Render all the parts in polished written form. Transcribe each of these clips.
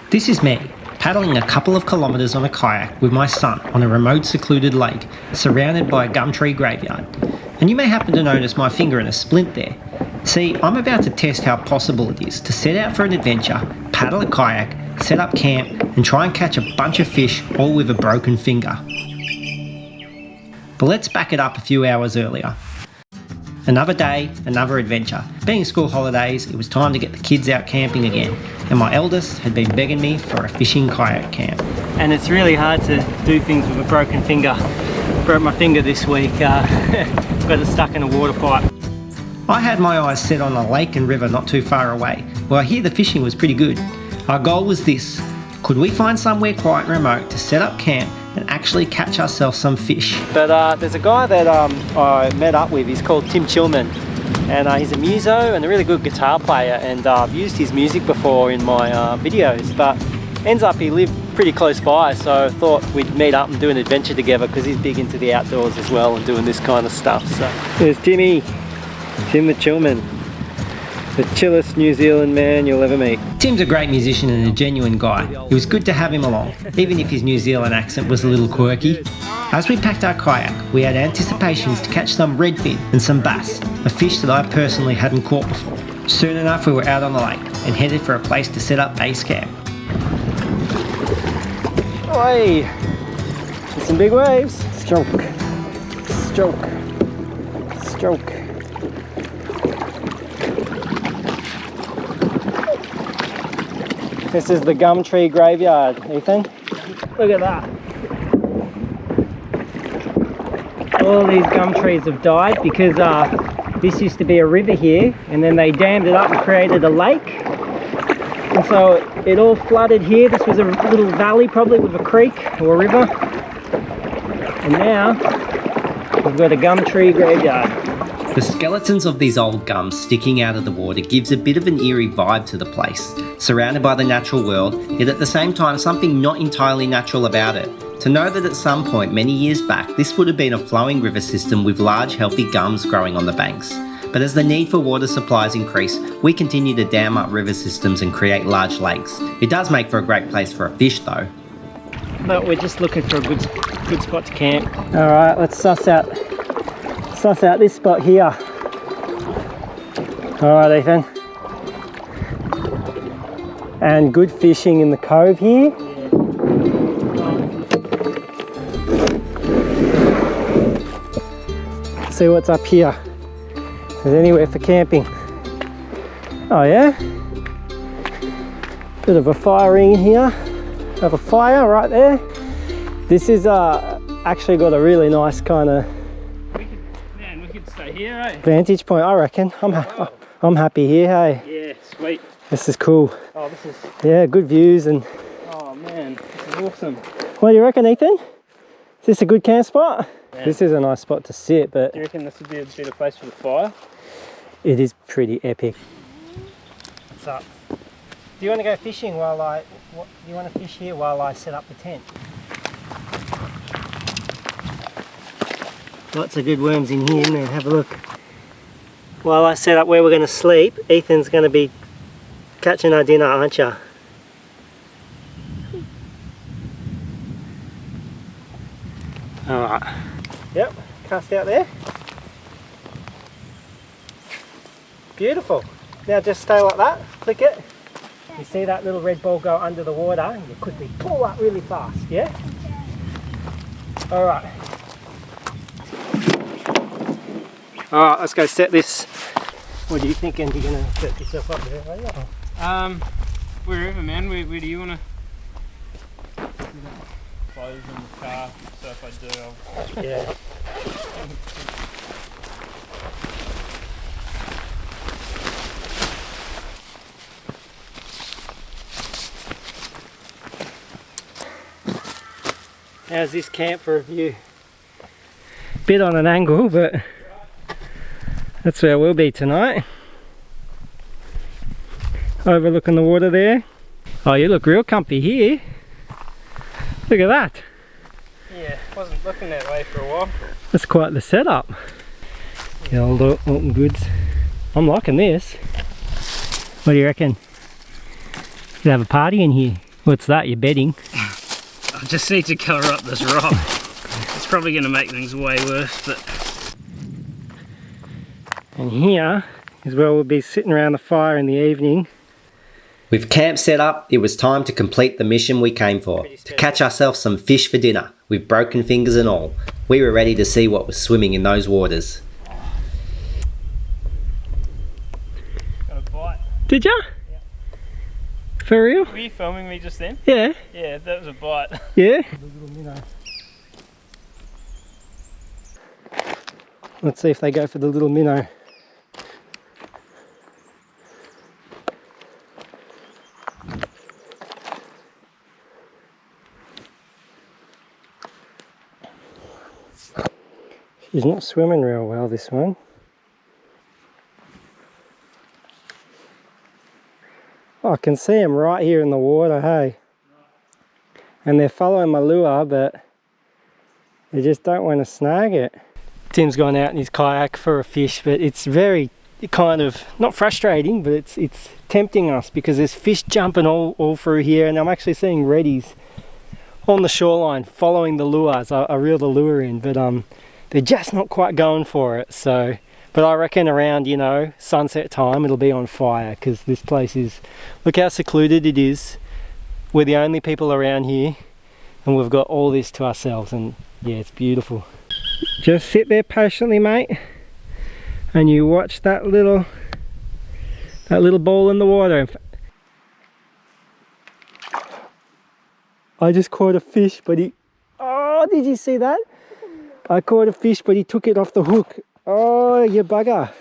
This is me, paddling a couple of kilometres on a kayak with my son on a remote secluded lake, surrounded by a gum tree graveyard. And you may happen to notice my finger in a splint there. See, I'm about to test how possible it is to set out for an adventure, paddle a kayak, set up camp, and try and catch a bunch of fish, all with a broken finger. But let's back it up a few hours earlier. Another day, another adventure. Being school holidays, it was time to get the kids out camping again, and my eldest had been begging me for a fishing kayak camp. And it's really hard to do things with a broken finger. Broke my finger this week, got it stuck in a water pipe. I had my eyes set on a lake and river not too far away. Well, I hear the fishing was pretty good. Our goal was this: could we find somewhere quiet and remote to set up camp and actually catch ourselves some fish? But there's a guy that I met up with. He's called Tim Chillman, and he's a muso and a really good guitar player, and I've used his music before in my videos, but ends up he lived pretty close by, so I thought we'd meet up and do an adventure together because he's big into the outdoors as well and doing this kind of stuff. So there's Tim the Chillman, the chillest New Zealand man you'll ever meet. Tim's a great musician and a genuine guy. It was good to have him along, even if his New Zealand accent was a little quirky. As we packed our kayak, we had anticipations to catch some redfin and some bass, a fish that I personally hadn't caught before. Soon enough we were out on the lake and headed for a place to set up base camp. Oi! There's some big waves. Stroke, stroke, stroke. This is the gum tree graveyard, Ethan. Look at that. All these gum trees have died because this used to be a river here, and then they dammed it up and created a lake. And so it all flooded here. This was a little valley probably with a creek or a river. And now we've got a gum tree graveyard. The skeletons of these old gums sticking out of the water gives a bit of an eerie vibe to the place, surrounded by the natural world, yet at the same time something not entirely natural about it. To know that at some point many years back this would have been a flowing river system with large healthy gums growing on the banks. But as the need for water supplies increase, we continue to dam up river systems and create large lakes. It does make for a great place for a fish though. But we're just looking for a good spot to camp. Alright, let's suss out this spot here. Alright, Ethan. And good fishing in the cove here. See what's up here. If there's anywhere for camping. Oh yeah? Bit of a fire ring in here. Have a fire right there. This is actually got a really nice kind of here, eh? Vantage point, I reckon. I'm happy here, hey? Yeah, sweet. This is cool. Oh, this is... Yeah, good views and... Oh man, this is awesome. What do you reckon, Ethan? Is this a good camp spot? Yeah. This is a nice spot to sit, but... Do you reckon this would be a better place for the fire? It is pretty epic. What's up? Do you want to go fishing while do you want to fish here while I set up the tent? Lots of good worms in here, isn't there? Have a look. While I set up where we're going to sleep, Ethan's going to be catching our dinner, aren't you? Alright. Yep, cast out there. Beautiful. Now just stay like that, click it. You see that little red ball go under the water, and you quickly pull up really fast, yeah? Alright. Alright, let's go set this. What are you thinking? You're going to set yourself up there, are you? Wherever, man. Where do you want to... Clothes in the car, so if I do, I'll... Yeah. How's this camp for a view? Bit on an angle, but that's where we'll be tonight. Overlooking the water there. Oh, you look real comfy here. Look at that. Yeah, wasn't looking that way for a while. That's quite the setup. The old Alton goods. I'm liking this. What do you reckon? Could have a party in here. What's that, you're bedding? I just need to cover up this rock. It's probably going to make things way worse, but... And here is where we'll be sitting around the fire in the evening. With camp set up, it was time to complete the mission we came for. To catch ourselves some fish for dinner, with broken fingers and all. We were ready to see what was swimming in those waters. Got a bite. Did ya? Yeah. For real? Were you filming me just then? Yeah. Yeah, that was a bite. Yeah? Let's see if they go for the little minnow. She's not swimming real well, this one. Oh, I can see them right here in the water, hey? And they're following my lure, but they just don't want to snag it. Tim's gone out in his kayak for a fish, but it's very kind of, not frustrating, but it's tempting us because there's fish jumping all through here, and I'm actually seeing reddies on the shoreline following the lures. I reel the lure in, but they're just not quite going for it. So, but I reckon around, you know, sunset time it'll be on fire, because this place is, look how secluded it is. We're the only people around here, and we've got all this to ourselves, and yeah, it's beautiful. Just sit there patiently, mate, and you watch that little ball in the water. I just caught a fish, but oh, did you see that? I caught a fish, but he took it off the hook. Oh, you bugger.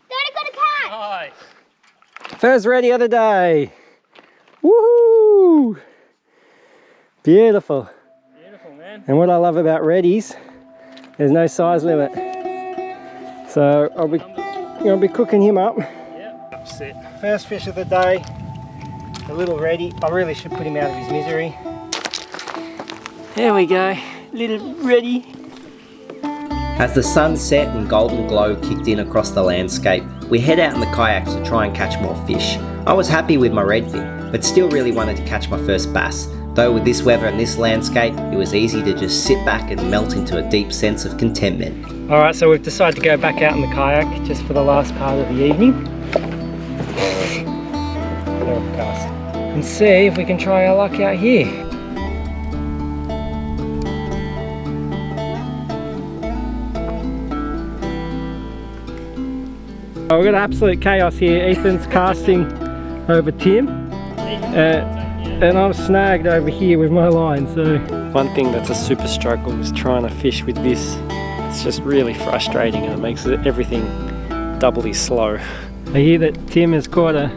Daddy got a cat! Nice. First ready of the day. Woohoo! Beautiful. Beautiful, man. And what I love about reddies, there's no size limit. So I'll be cooking him up. Yep, upset. First fish of the day, a little reddy. I really should put him out of his misery. There we go, little reddy. As the sun set and golden glow kicked in across the landscape, we head out in the kayaks to try and catch more fish. I was happy with my redfin, but still really wanted to catch my first bass. Though with this weather and this landscape, it was easy to just sit back and melt into a deep sense of contentment. Alright, so we've decided to go back out in the kayak just for the last part of the evening. And see if we can try our luck out here. Oh, we've got absolute chaos here. Ethan's casting over Tim, and I'm snagged over here with my line. So one thing that's a super struggle is trying to fish with this. It's just really frustrating, and it makes everything doubly slow. I hear that Tim has caught a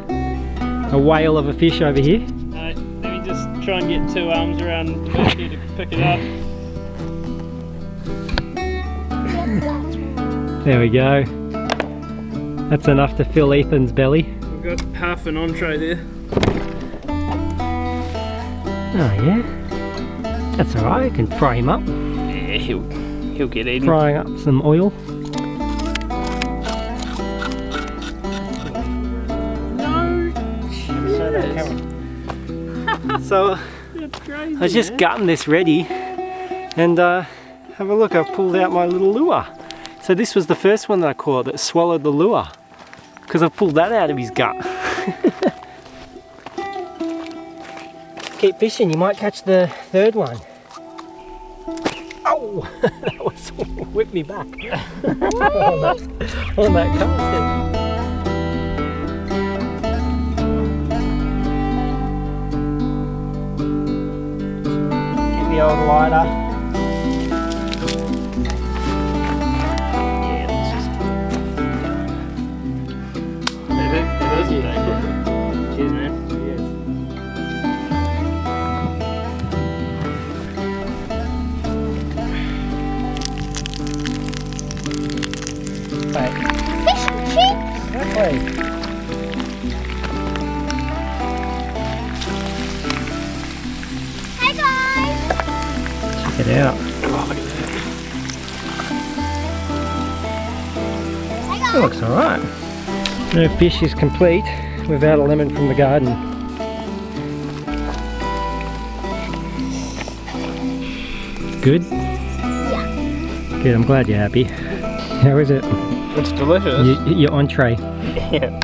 whale of a fish over here. Let me just try and get two arms around the back here to pick it up. There we go. That's enough to fill Ethan's belly. We've got half an entree there. Oh yeah, that's alright, I can fry him up. Yeah, he'll get eaten. Frying up some oil. So Crazy, I was just gutting this ready, and have a look, I've pulled out my little lure. So this was the first one that I caught that swallowed the lure, because I've pulled that out of his gut. Keep fishing, you might catch the third one. Oh, that was whipped me back on that casting. The old lighter. Yeah, let's just... It is a day. Cheers, man. Cheers. Fish and chips! Exactly. Hey guys! Check it out. Oh, look at that. It looks alright. No fish is complete without a lemon from the garden. Good? Yeah. Good, I'm glad you're happy. How is it? It's delicious. Your entree. Yeah.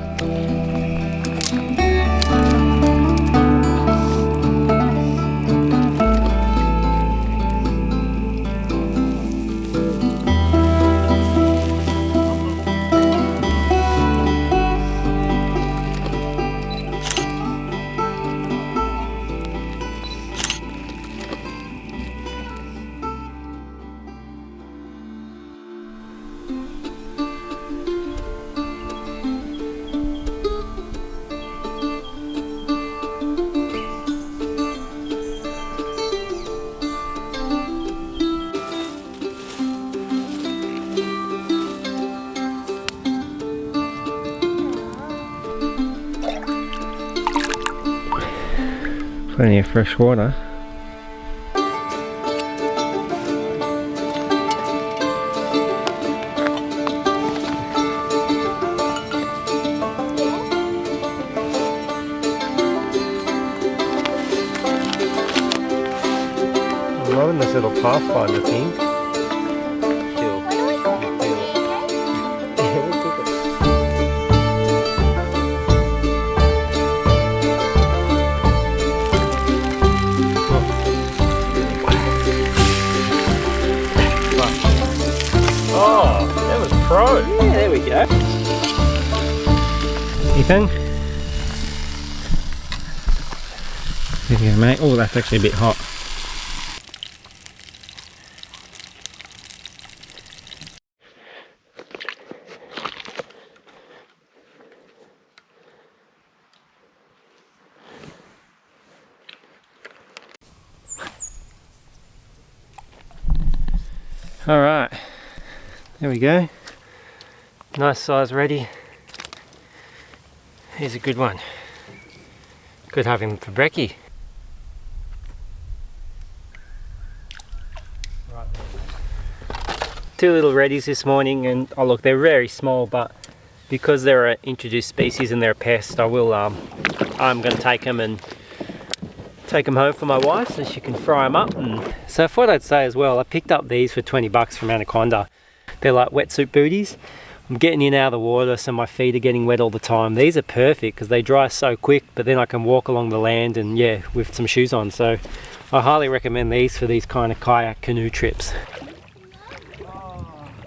Plenty of fresh water. I'm loving this little pathfinder thing. What do we call it? Oh, that was pro. Yeah, there we go. Ethan? There you go, mate. Oh, that's actually a bit hot. All right, there we go. Nice size ready. Here's a good one. Could have him for brekkie. Two little reddies this morning, and oh look, they're very small, but because they're an introduced species and they're a pest, I'm going to take them home for my wife so she can fry them up. And so I thought I'd say as well, I picked up these for 20 bucks from Anaconda. They're like wetsuit booties. I'm getting in out of the water, so my feet are getting wet all the time. These are perfect because they dry so quick, but then I can walk along the land and yeah, with some shoes on. So I highly recommend these for these kind of kayak canoe trips.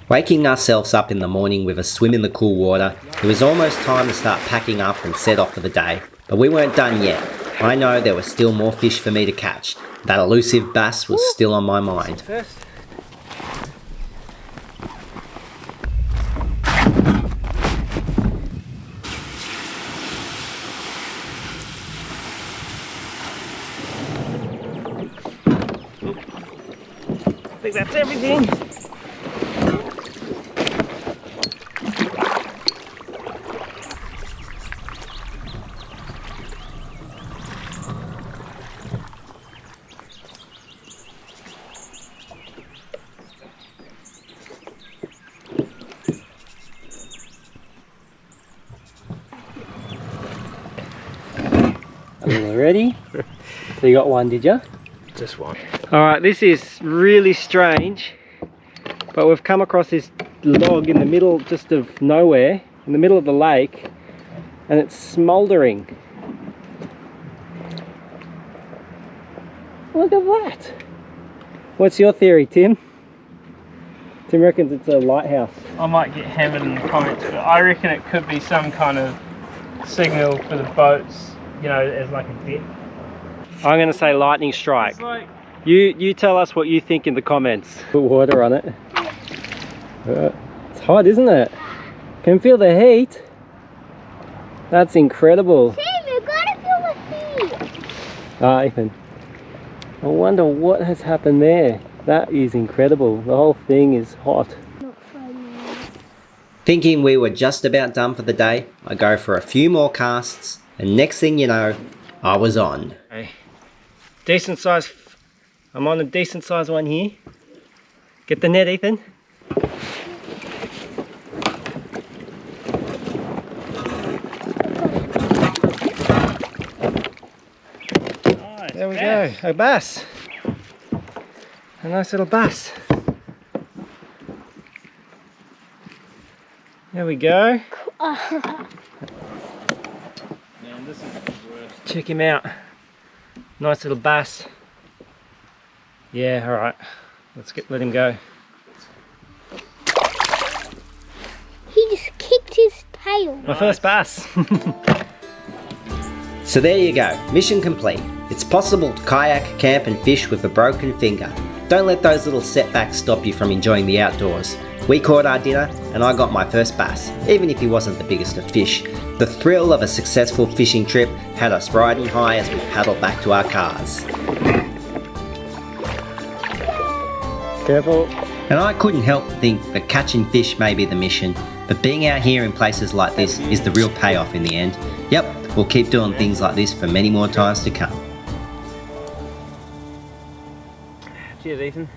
Waking ourselves up in the morning with a swim in the cool water, it was almost time to start packing up and set off for the day. But we weren't done yet. I know there were still more fish for me to catch. That elusive bass was still on my mind. First. I think that's everything. Ready? So you got one, did you? Just one. Alright, this is really strange, but we've come across this log in the middle just of nowhere, in the middle of the lake, and it's smouldering. Look at that! What's your theory, Tim? Tim reckons it's a lighthouse. I might get hammered in the comments, but I reckon it could be some kind of signal for the boats, you know, as like a dip. I'm going to say lightning strike. It's like, You tell us what you think in the comments. Put water on it. It's hot, isn't it? Can feel the heat. That's incredible. Tim, you gotta feel the heat. Ah, Ethan. I wonder what has happened there. That is incredible. The whole thing is hot. Not funny. Thinking we were just about done for the day, I go for a few more casts, and next thing you know, I was on. Okay. Decent size. I'm on a decent size one here. Get the net, Ethan. go, a bass. A nice little bass. There we go. Man, this is the worst. Check him out. Nice little bass. Yeah, alright. Let him go. He just kicked his tail. My first bass. So there you go, mission complete. It's possible to kayak, camp and fish with a broken finger. Don't let those little setbacks stop you from enjoying the outdoors. We caught our dinner and I got my first bass, even if he wasn't the biggest of fish. The thrill of a successful fishing trip had us riding high as we paddled back to our cars. Careful. And I couldn't help but think that catching fish may be the mission, but being out here in places like this is the real payoff in the end. Yep, we'll keep doing things like this for many more times to come. Cheers, Ethan.